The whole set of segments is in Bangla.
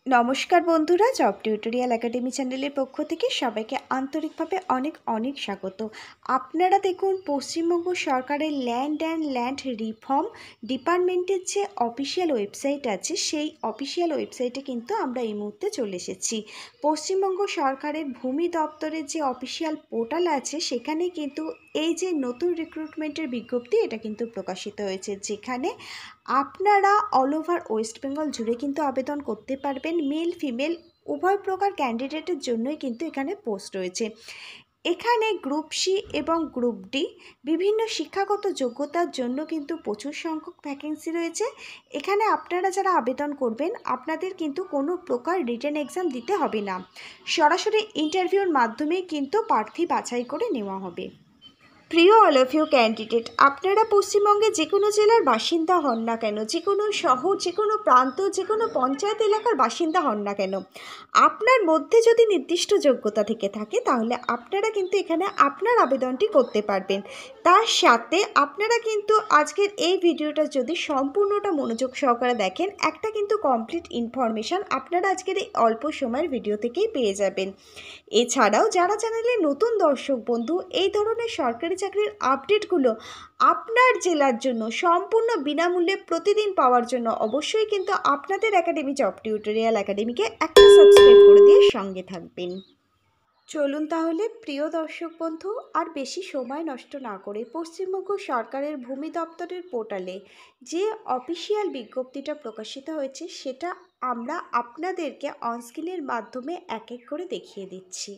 নমস্কার বন্ধুরা, জব টিউটোরিয়াল একাডেমি চ্যানেলের পক্ষ থেকে সবাইকে আন্তরিকভাবে অনেক অনেক স্বাগত। আপনারা দেখুন, পশ্চিমবঙ্গ সরকারের ল্যান্ড রিফর্ম ডিপার্টমেন্টের যে অফিসিয়াল ওয়েবসাইট আছে, সেই অফিসিয়াল ওয়েবসাইটে কিন্তু আমরা এই মুহূর্তে চলে এসেছি। পশ্চিমবঙ্গ সরকারের ভূমি দপ্তরের যে অফিসিয়াল পোর্টাল আছে, সেখানে কিন্তু এই যে নতুন রিক্রুটমেন্টের বিজ্ঞপ্তি, এটা কিন্তু প্রকাশিত হয়েছে, যেখানে আপনারা অল ওভার ওয়েস্ট বেঙ্গল জুড়ে কিন্তু আবেদন করতে পারবেন। মেল ফিমেল উভয় প্রকার ক্যান্ডিডেটের জন্যই কিন্তু এখানে পোস্ট রয়েছে। এখানে গ্রুপ সি এবং গ্রুপ ডি বিভিন্ন শিক্ষাগত যোগ্যতার জন্য কিন্তু প্রচুর সংখ্যক ভ্যাকেন্সি রয়েছে। এখানে আপনারা যারা আবেদন করবেন, আপনাদের কিন্তু কোনো প্রকার রিটেন এক্সাম দিতে হবে না, সরাসরি ইন্টারভিউর মাধ্যমেই কিন্তু প্রার্থী বাছাই করে নেওয়া হবে। প্রিয় অল অফ ইউ ক্যান্ডিডেট, আপনারা পশ্চিমবঙ্গে যে কোনো জেলার বাসিন্দা হন না কেন, যে কোনো শহর, যে কোনো প্রান্ত, যে কোনো পঞ্চায়েত এলাকার বাসিন্দা হন না কেন, আপনার মধ্যে যদি নির্দিষ্ট যোগ্যতা থেকে থাকে, তাহলে আপনারা কিন্তু এখানে আপনার আবেদনটি করতে পারবেন। তার সাথে আপনারা কিন্তু আজকের এই ভিডিওটা যদি সম্পূর্ণটা মনোযোগ সহকারে দেখেন, একটা কিন্তু কমপ্লিট ইনফরমেশান আপনারা আজকের এই অল্প সময়ের ভিডিও থেকেই পেয়ে যাবেন। এছাড়াও যারা চ্যানেলে নতুন দর্শক বন্ধু, এই ধরনের সরকারি চাকরির আপডেটগুলো আপনার জেলার জন্য সম্পূর্ণ বিনামূল্যে প্রতিদিন পাওয়ার জন্য অবশ্যই কিন্তু আপনাদের একাডেমি জব টিউটোরিয়াল একাডেমিকে একটা সাবস্ক্রাইব করে দিয়ে সঙ্গে থাকবেন। চলুন তাহলে প্রিয় দর্শক বন্ধু, আর বেশি সময় নষ্ট না করে পশ্চিমবঙ্গ সরকারের ভূমি দপ্তরের পোর্টালে যে অফিসিয়াল বিজ্ঞপ্তিটা প্রকাশিত হয়েছে, সেটা আমরা আপনাদেরকে অনস্ক্রিনের মাধ্যমে এক এক করে দেখিয়ে দিচ্ছি।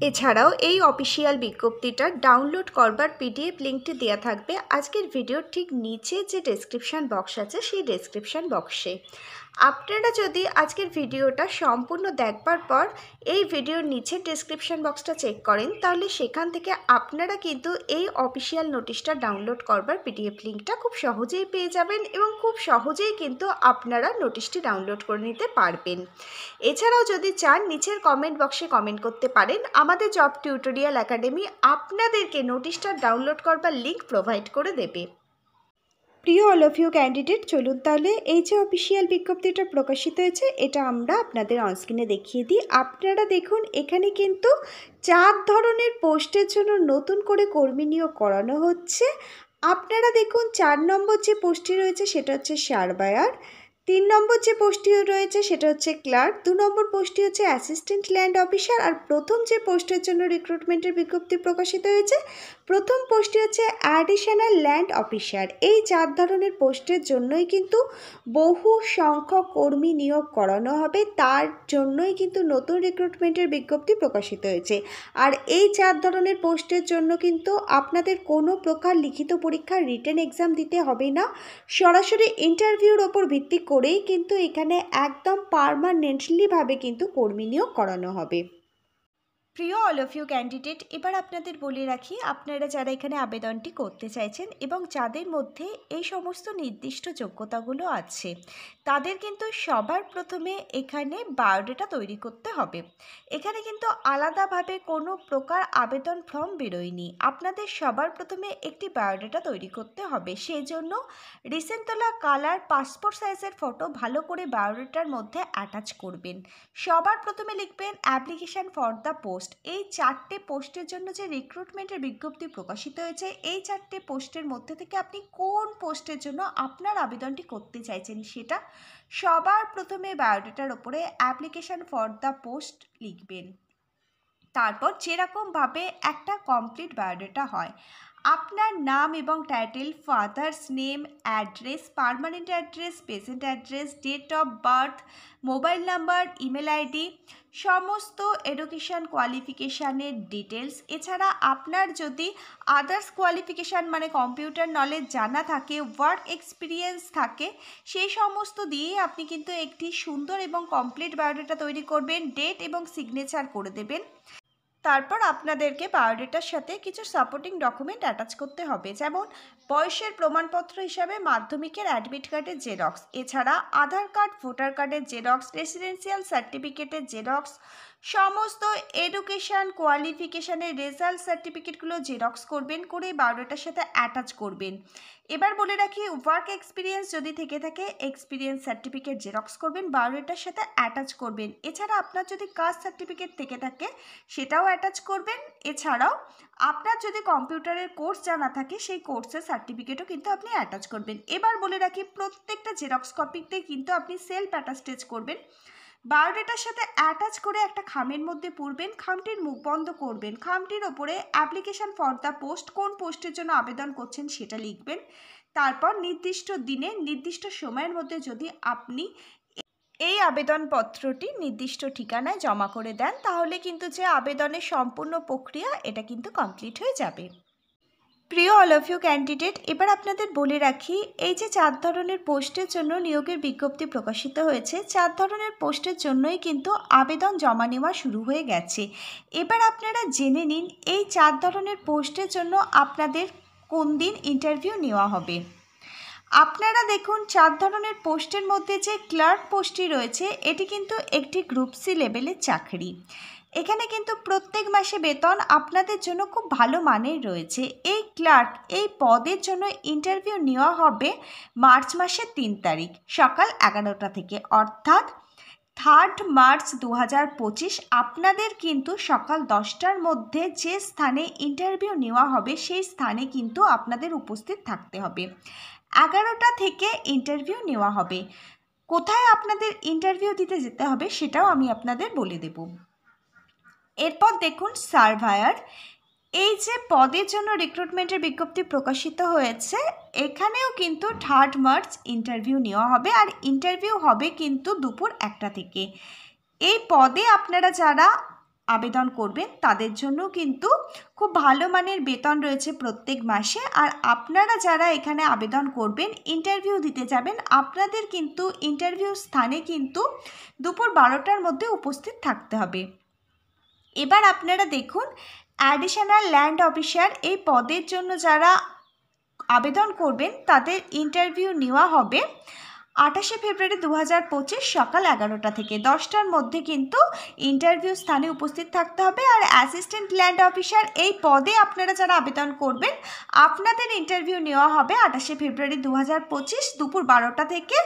এছাড়াও এই অফিসিয়াল বিজ্ঞপ্তিটা ডাউনলোড করবার পিডিএফ লিঙ্কটি দেওয়া থাকবে আজকের ভিডিওর ঠিক নিচে যে ডেসক্রিপশান বক্স আছে, সেই ডেসক্রিপশান বক্সে। আপনারা যদি আজকের ভিডিওটা সম্পূর্ণ দেখবার পর এই ভিডিওর নিচে ডেসক্রিপশান বক্সটা চেক করেন, তাহলে সেখান থেকে আপনারা কিন্তু এই অফিসিয়াল নোটিশটা ডাউনলোড করবার পিডিএফ লিঙ্কটা খুব সহজেই পেয়ে যাবেন এবং খুব সহজেই কিন্তু আপনারা নোটিশটি ডাউনলোড করে নিতে পারবেন। এছাড়াও যদি চান, নিচের কমেন্ট বক্সে কমেন্ট করতে পারেন। আমাদের জব টিউটোরিয়াল একাডেমি আপনাদেরকে নোটিশটা ডাউনলোড করবার লিঙ্ক প্রোভাইড করে দেবে। প্রিয় অল অফ ইউ ক্যান্ডিডেট, চলুন তাহলে এই যে অফিসিয়াল বিজ্ঞপ্তিটা প্রকাশিত হয়েছে, এটা আমরা আপনাদের অনস্ক্রিনে দেখিয়ে দিই। আপনারা দেখুন, এখানে কিন্তু 4 ধরনের পোস্টের জন্য নতুন করে কর্মী নিয়োগ করানো হচ্ছে। আপনারা দেখুন, 4 নম্বর যে পোস্টটি রয়েছে সেটা হচ্ছে সার্ভেয়ার, 3 নম্বর যে পোস্টটি রয়েছে সেটা হচ্ছে ক্লার্ক, 2 নম্বর পোস্টটি হচ্ছে অ্যাসিস্ট্যান্ট ল্যান্ড অফিসার, আর প্রথম যে পোস্টের জন্য রিক্রুটমেন্টের বিজ্ঞপ্তি প্রকাশিত হয়েছে, প্রথম পোস্টটি হচ্ছে অ্যাডিশনাল ল্যান্ড অফিসার। এই 4 ধরনের পোস্টের জন্যই কিন্তু বহু সংখ্যক কর্মী নিয়োগ করানো হবে, তার জন্যই কিন্তু নতুন রিক্রুটমেন্টের বিজ্ঞপ্তি প্রকাশিত হয়েছে। আর এই 4 ধরনের পোস্টের জন্য কিন্তু আপনাদের কোনো প্রকার লিখিত পরীক্ষার রিটেন এক্সাম দিতে হবে না, সরাসরি ইন্টারভিউর ওপর ভিত্তি করেই কিন্তু এখানে একদম পার্মানেন্টলিভাবে কিন্তু কর্মী নিয়োগ করানো হবে। প্রিয় অল অফ ইউ ক্যান্ডিডেট, এবার আপনাদের বলে রাখি, আপনারা যারা এখানে আবেদনটি করতে চাইছেন এবং যাদের মধ্যে এই সমস্ত নির্দিষ্ট যোগ্যতাগুলো আছে, তাদের কিন্তু সবার প্রথমে এখানে বায়োডাটা তৈরি করতে হবে। এখানে কিন্তু আলাদাভাবে কোনো প্রকার আবেদন ফর্ম বেরোয়নি, আপনাদের সবার প্রথমে একটি বায়োডাটা তৈরি করতে হবে। সেই জন্য রিসেন্ট তোলা কালার পাসপোর্ট সাইজের ফটো ভালো করে বায়োডাটার মধ্যে অ্যাটাচ করবেন। সবার প্রথমে লিখবেন অ্যাপ্লিকেশান ফর দ্য পোস্ট। এই 4টে পোস্টের জন্য যে রিক্রুটমেন্টের বিজ্ঞপ্তি প্রকাশিত হয়েছে, এই 4টে পোস্টের মধ্যে থেকে আপনি কোন পোস্টের জন্য আপনার আবেদনটি করতে চাইছেন, সেটা সবার প্রথমে বায়োডাটার ওপরে অ্যাপ্লিকেশান ফর দ্য পোস্ট লিখবেন। তারপর যেরকমভাবে একটা কমপ্লিট বায়োডাটা হয়, আপনার নাম এবং title, father's name, address, permanent address, present address, date of birth, mobile number, email ID, সমস্ত এডুকেশান কোয়ালিফিকেশানের ডিটেলস। এছাড়া আপনার যদি আদার্স কোয়ালিফিকেশান মানে কম্পিউটার নলেজ জানা থাকে, ওয়ার্ক এক্সপিরিয়েন্স থাকে, সেই সমস্ত দিয়ে আপনি কিন্তু একটি সুন্দর এবং কমপ্লিট বায়োডাটা তৈরি করবেন, ডেট এবং সিগনেচার করে দেবেন। তারপর আপনাদেরকে বায়োডাটার সাথে কিছু সাপোর্টিং ডকুমেন্ট অ্যাটাচ করতে হবে, যেমন বয়সের প্রমাণপত্র হিসাবে মাধ্যমিকের অ্যাডমিট কার্ডের জেরক্স, এছাড়া আধার কার্ড, ভোটার কার্ডের জেরক্স, রেসিডেন্সিয়াল সার্টিফিকেটের জেরক্স, সমস্ত এডুকেশান কোয়ালিফিকেশানের রেজাল্ট সার্টিফিকেটগুলো জেরক্স করবেন, করে বায়োডাটার সাথে অ্যাটাচ করবেন। এবার বলে রাখি, ওয়ার্ক এক্সপিরিয়েন্স যদি থেকে থাকে এক্সপিরিয়েন্স সার্টিফিকেট জেরক্স করবেন, বায়োডাটার সাথে অ্যাটাচ করবেন। এছাড়া আপনার যদি কাস্ট সার্টিফিকেট থেকে থাকে সেটাও অ্যাটাচ করবেন। এছাড়াও আপনার যদি কম্পিউটারের কোর্স জানা থাকে সেই কোর্সের সার্টিফিকেটও কিন্তু আপনি অ্যাটাচ করবেন। এবার বলে রাখি, প্রত্যেকটা জেরক্স কপিতে কিন্তু আপনি সেলফ অ্যাটাস্টেজ করবেন। বায়োডাটার সাথে অ্যাটাচ করে একটা খামের মধ্যে পুরবেন, খামটির মুখ বন্ধ করবেন, খামটির ওপরে অ্যাপ্লিকেশন ফর দ্য পোস্ট, কোন পোস্টের জন্য আবেদন করছেন সেটা লিখবেন। তারপর নির্দিষ্ট দিনে নির্দিষ্ট সময়ের মধ্যে যদি আপনি এই আবেদনপত্রটি নির্দিষ্ট ঠিকানায় জমা করে দেন তাহলে কিন্তু যে আবেদনের সম্পূর্ণ প্রক্রিয়া এটা কিন্তু কমপ্লিট হয়ে যাবে। প্রিয় অল অফ ইউ ক্যান্ডিডেট, এবার আপনাদের বলে রাখি, এই যে 4 ধরনের পোস্টের জন্য নিয়োগের বিজ্ঞপ্তি প্রকাশিত হয়েছে, 4 ধরনের পোস্টের জন্যই কিন্তু আবেদন জমা নেওয়া শুরু হয়ে গেছে। এবার আপনারা জেনে নিন এই 4 ধরনের পোস্টের জন্য আপনাদের কোন দিন ইন্টারভিউ নেওয়া হবে। আপনারা দেখুন, 4 ধরনের পোস্টের মধ্যে যে ক্লার্ক পোস্টটি রয়েছে এটি কিন্তু একটি গ্রুপ সি লেভেলের চাকরি। এখানে কিন্তু প্রত্যেক মাসে বেতন আপনাদের জন্য খুব ভালো মানের রয়েছে। এই ক্লার্ক এই পদের জন্য ইন্টারভিউ নেওয়া হবে মার্চ মাসের 3 তারিখ সকাল 11টা থেকে, অর্থাৎ 3 মার্চ 2025 আপনাদের কিন্তু সকাল 10টার মধ্যে যে স্থানে ইন্টারভিউ নেওয়া হবে সেই স্থানে কিন্তু আপনাদের উপস্থিত থাকতে হবে। 11টা থেকে ইন্টারভিউ নেওয়া হবে। কোথায় আপনাদের ইন্টারভিউ দিতে যেতে হবে সেটাও আমি আপনাদের বলে দেব। এরপর দেখুন সার্ভায়ার, এই যে পদের জন্য রিক্রুটমেন্টের বিজ্ঞপ্তি প্রকাশিত হয়েছে এখানেও কিন্তু 3 মার্চ ইন্টারভিউ নেওয়া হবে, আর ইন্টারভিউ হবে কিন্তু দুপুর 1টা থেকে। এই পদে আপনারা যারা আবেদন করবেন তাদের জন্য কিন্তু খুব ভালো মানের বেতন রয়েছে প্রত্যেক মাসে। আর আপনারা যারা এখানে আবেদন করবেন ইন্টারভিউ দিতে যাবেন আপনাদের কিন্তু ইন্টারভিউ স্থানে কিন্তু দুপুর 12টার মধ্যে উপস্থিত থাকতে হবে। এবার আপনারা দেখুন, অ্যাডিশনাল ল্যান্ড অফিসার এই পদের জন্য যারা আবেদন করবেন তাদের ইন্টারভিউ নেওয়া হবে 28শে ফেব্রুয়ারি 2025 সকাল 11টা থেকে। 10টার মধ্যে কিন্তু ইন্টারভিউ স্থানে উপস্থিত থাকতে হবে। আর অ্যাসিস্ট্যান্ট ল্যান্ড অফিসার এই পদে আপনারা যারা আবেদন করবেন আপনাদের ইন্টারভিউ নেওয়া হবে 28শে ফেব্রুয়ারি 2025 দুপুর 12টা থেকে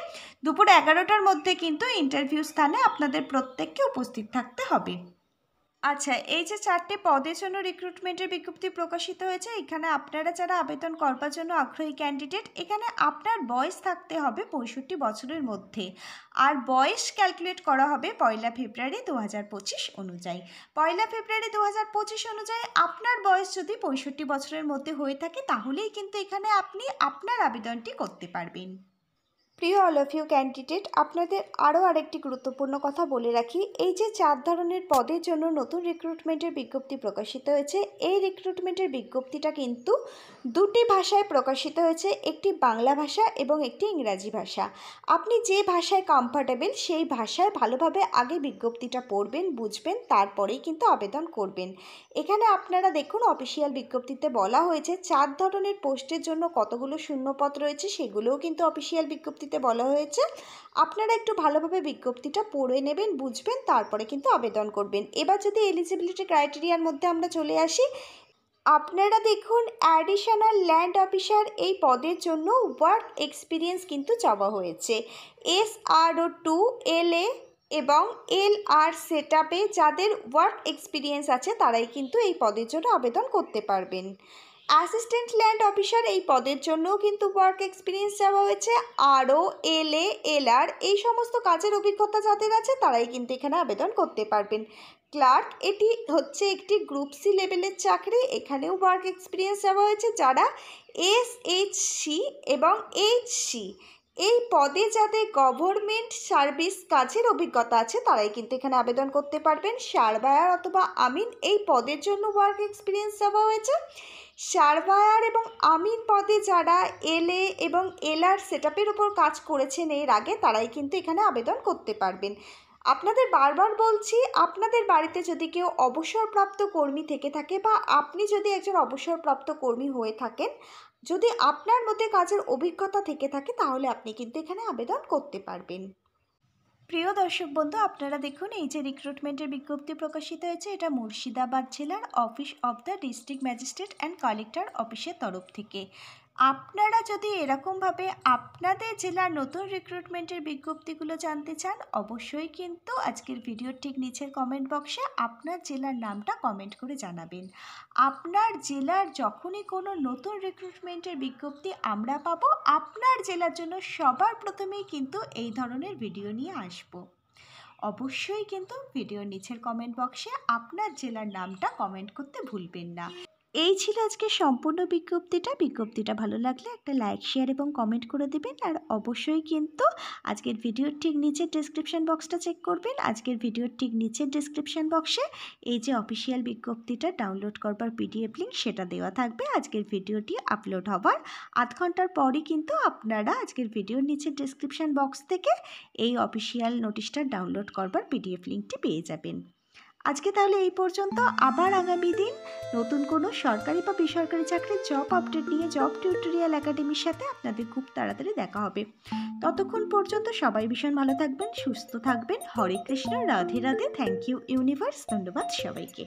দুপুর 11টার মধ্যে কিন্তু ইন্টারভিউ স্থানে আপনাদের প্রত্যেককে উপস্থিত থাকতে হবে। আচ্ছা, এই যে 4টে পদের জন্য রিক্রুটমেন্টের বিজ্ঞপ্তি প্রকাশিত হয়েছে এখানে আপনারা যারা আবেদন করবার জন্য আগ্রহী ক্যান্ডিডেট এখানে আপনার বয়স থাকতে হবে 65 বছরের মধ্যে। আর বয়স ক্যালকুলেট করা হবে 1 ফেব্রুয়ারি 2025 অনুযায়ী। 1 ফেব্রুয়ারি 2025 অনুযায়ী আপনার বয়স যদি 65 বছরের মধ্যে হয়ে থাকে তাহলেই কিন্তু এখানে আপনি আপনার আবেদনটি করতে পারবেন। প্রিয় অল অফ ইউ ক্যান্ডিডেট, আপনাদের আরও আরেকটি গুরুত্বপূর্ণ কথা বলে রাখি, এই যে 4 ধরনের পদের জন্য নতুন রিক্রুটমেন্টের বিজ্ঞপ্তি প্রকাশিত হয়েছে এই রিক্রুটমেন্টের বিজ্ঞপ্তিটা কিন্তু 2টি ভাষায় প্রকাশিত হয়েছে, একটি বাংলা ভাষা এবং একটি ইংরাজি ভাষা। আপনি যে ভাষায় কমফর্টেবল সেই ভাষায় ভালোভাবে আগে বিজ্ঞপ্তিটা পড়বেন, বুঝবেন, তারপরেই কিন্তু আবেদন করবেন। এখানে আপনারা দেখুন অফিসিয়াল বিজ্ঞপ্তিতে বলা হয়েছে 4 ধরনের পোস্টের জন্য কতগুলো শূন্যপদ রয়েছে সেগুলোও কিন্তু অফিসিয়াল বিজ্ঞপ্তিতে বলা হয়েছে। আপনারা একটু ভালোভাবে বিজ্ঞপ্তিটা পড়ে নেবেন, বুঝবেন, তারপরে কিন্তু আবেদন করবেন। এবার যদি এলিজিবিলিটি ক্রাইটেরিয়ার মধ্যে আমরা চলে আসি, আপনারা দেখুন অ্যাডিশনাল ল্যান্ড অফিসার এই পদের জন্য ওয়ার্ক এক্সপিরিয়েন্স কিন্তু চাওয়া হয়েছে। SRO2 LA এবং LR সেটআপে যাদের ওয়ার্ক এক্সপিরিয়েন্স আছে তারাই কিন্তু এই পদের জন্য আবেদন করতে পারবেন। অ্যাসিস্ট্যান্ট ল্যান্ড অফিসার এই পদের জন্যও কিন্তু ওয়ার্ক এক্সপিরিয়েন্স চাওয়া হয়েছে। RO LA LR এই সমস্ত কাজের অভিজ্ঞতা যাদের আছে তারাই কিন্তু এখানে আবেদন করতে পারবেন। ক্লার্ক এটি হচ্ছে একটি গ্রুপ সি লেভেলের চাকরি, এখানেও ওয়ার্ক এক্সপিরিয়েন্স চাওয়া হয়েছে। যারা SHC এবং HC এই পদে যাদের গভর্নমেন্ট সার্ভিস কাজের অভিজ্ঞতা আছে তারাই কিন্তু এখানে আবেদন করতে পারবেন। সার্ভায়ার অথবা আমিন এই পদের জন্য ওয়ার্ক এক্সপিরিয়েন্স চাওয়া হয়েছে। সার্ভায়ার এবং আমিন পদে যারা LA এবং LR সেটআপের উপর কাজ করেছেন এর আগে তারাই কিন্তু এখানে আবেদন করতে পারবেন। আপনাদের বারবার বলছি, আপনাদের বাড়িতে যদি কেউ অবসরপ্রাপ্ত কর্মী থেকে থাকে বা আপনি যদি একজন অবসরপ্রাপ্ত কর্মী হয়ে থাকেন, যদি আপনার মধ্যে কাজের অভিজ্ঞতা থেকে থাকে তাহলে আপনি কিন্তু এখানে আবেদন করতে পারবেন। প্রিয় দর্শক বন্ধু, আপনারা দেখুন এই যে রিক্রুটমেন্টের বিজ্ঞপ্তি প্রকাশিত হয়েছে এটা মুর্শিদাবাদ জেলার office of the district magistrate and collector অফিসের তরফ থেকে। আপনারা যদি এরকমভাবে আপনাদের জেলার নতুন রিক্রুটমেন্টের বিজ্ঞপ্তিগুলো জানতে চান, অবশ্যই কিন্তু আজকের ভিডিওর ঠিক নিচের কমেন্ট বক্সে আপনার জেলার নামটা কমেন্ট করে জানাবেন। আপনার জেলার যখনই কোনো নতুন রিক্রুটমেন্টের বিজ্ঞপ্তি আমরা পাবো, আপনার জেলার জন্য সবার প্রথমেই কিন্তু এই ধরনের ভিডিও নিয়ে আসবো। অবশ্যই কিন্তু ভিডিওর নিচের কমেন্ট বক্সে আপনার জেলার নামটা কমেন্ট করতে ভুলবেন না। এই ছিল আজকে সম্পূর্ণ বিজ্ঞপ্তিটা ভালো লাগলে একটা লাইক, শেয়ার এবং কমেন্ট করে দেবেন। আর অবশ্যই কিন্তু আজকের ভিডিওর ঠিক নিচের ডেসক্রিপশন বক্সটা চেক করবেন। আজকের ভিডিওর ঠিক নিচের ডেসক্রিপশন বক্সে এই যে অফিসিয়াল বিজ্ঞপ্তিটা ডাউনলোড করবার পিডিএফ লিঙ্ক সেটা দেওয়া থাকবে। আজকের ভিডিওটি আপলোড হওয়ার আধ ঘন্টার পরই কিন্তু আপনারা আজকের ভিডিওর নিচের ডেসক্রিপশন বক্স থেকে এই অফিসিয়াল নোটিশটা ডাউনলোড করবার পিডিএফ লিঙ্কটি পেয়ে যাবেন। আজকে তাহলে এই পর্যন্ত। আবার আগামী দিন নতুন কোনো সরকারি বা বেসরকারি চাকরির জব আপডেট নিয়ে জব টিউটোরিয়াল একাডেমির সাথে আপনাদের খুব তাড়াতাড়ি দেখা হবে। ততক্ষণ পর্যন্ত সবাই ভীষণ ভালো থাকবেন, সুস্থ থাকবেন। Hare Krishna, Radhe Radhe. Thank you universe. ধন্যবাদ সবাইকে।